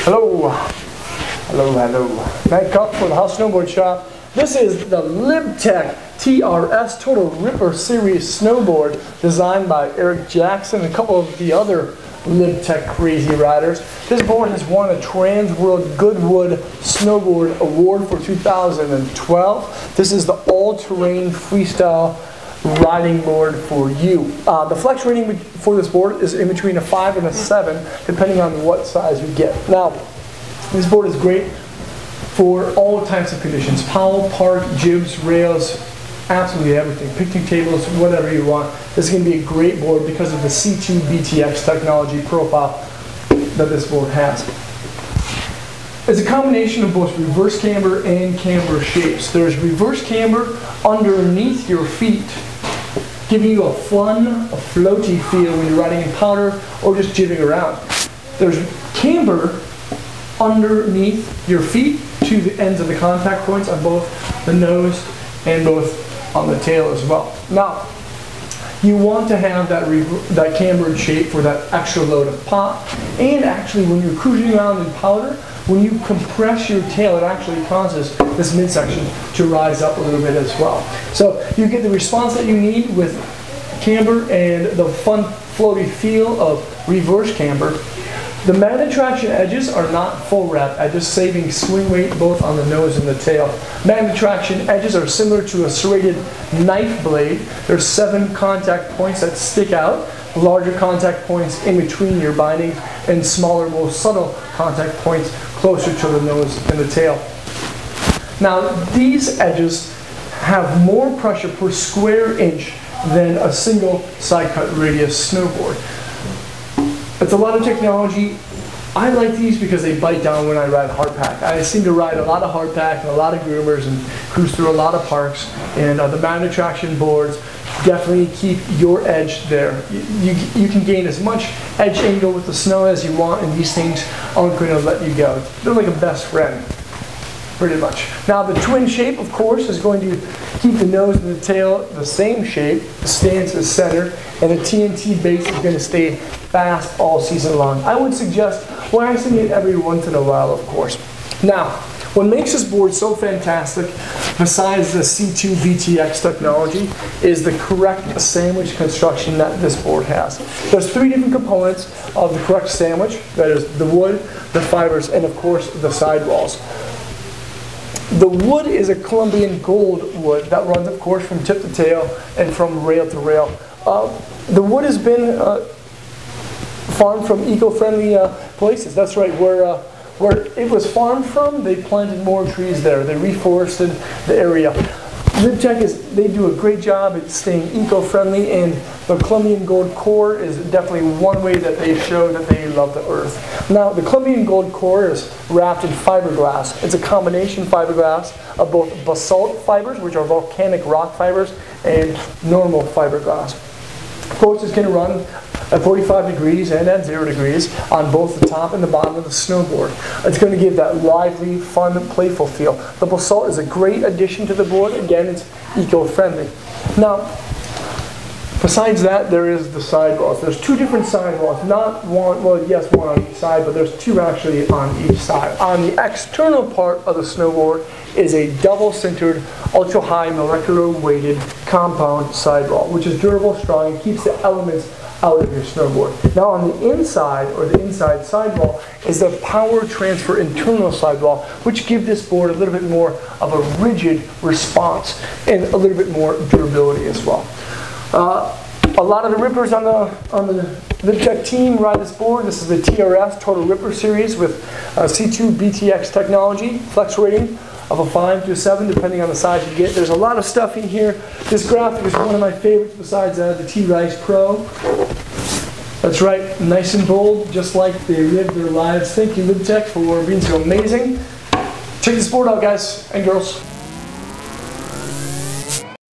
Hello, hello, hello. Matt Cup for the House Snowboard Shop. This is the LibTech TRS Total Ripper Series snowboard designed by Eric Jackson and a couple of the other LibTech crazy riders. This board has won a Trans World Goodwood Snowboard Award for 2012. This is the all-terrain freestyle riding board for you. The flex rating for this board is in between a 5 and a 7, depending on what size you get. Now, this board is great for all types of conditions: powell, park, jibs, rails, absolutely everything. Picnic tables, whatever you want. This is going to be a great board because of the C2BTX technology profile that this board has. It's a combination of both reverse camber and camber shapes. There's reverse camber underneath your feet, giving you a fun, a floaty feel when you're riding in powder or just jibbing around. There's camber underneath your feet to the ends of the contact points on both the nose and both on the tail as well. Now, you want to have that cambered shape for that extra load of pop, and actually when you're cruising around in powder, when you compress your tail, it actually causes this midsection to rise up a little bit as well. So you get the response that you need with camber and the fun floaty feel of reverse camber. The Magnatraction edges are not full wrap edges, saving swing weight both on the nose and the tail. Magnatraction edges are similar to a serrated knife blade. There's 7 contact points that stick out, larger contact points in between your bindings, and smaller, more subtle contact points closer to the nose and the tail. Now, these edges have more pressure per square inch than a single side cut radius snowboard. It's a lot of technology. I like these because they bite down when I ride hardpack. I seem to ride a lot of hardpack and a lot of groomers and cruise through a lot of parks, and the Magnatraction boards definitely keep your edge there. You can gain as much edge angle with the snow as you want, and these things aren't going to let you go. They're like a best friend, pretty much. Now, the twin shape, of course, is going to keep the nose and the tail the same shape. The stance is centered, and the TNT base is going to stay fast all season long. I would suggest waxing it every once in a while, of course. Now, what makes this board so fantastic, besides the C2BTX technology, is the correct sandwich construction that this board has. There's 3 different components of the correct sandwich. That is the wood, the fibers, and of course the sidewalls. The wood is a Colombian gold wood that runs, of course, from tip to tail and from rail to rail. The wood has been farmed from eco-friendly places. That's right, where it was farmed from, they planted more trees there. They reforested the area. LibTech they do a great job at staying eco-friendly, and the Colombian gold core is definitely one way that they show that they love the earth. Now, the Colombian gold core is wrapped in fiberglass. It's a combination fiberglass of both basalt fibers, which are volcanic rock fibers, and normal fiberglass. Of course, it's going to run at 45 degrees and at 0 degrees on both the top and the bottom of the snowboard. It's going to give that lively, fun, playful feel. The basalt is a great addition to the board. Again, it's eco-friendly. Now, besides that, there is the sidewalls. There's 2 different sidewalls. Not one, well, yes, one on each side, but there's 2 actually on each side. On the external part of the snowboard is a double-sintered, ultra-high molecular weighted compound sidewall, which is durable, strong, and keeps the elements out of your snowboard. Now, on the inside, or the inside sidewall, is the power transfer internal sidewall, which gives this board a little bit more of a rigid response and a little bit more durability as well. A lot of the rippers on the LibTech team ride this board. This is the TRS Total Ripper Series with C2BTX technology, flex rating of a 5 to a 7, depending on the size you get. There's a lot of stuff in here. This graphic is one of my favorites besides the T-Rice Pro. That's right, nice and bold, just like they live their lives. Thank you, LibTech, for being so amazing. Check this board out, guys and girls.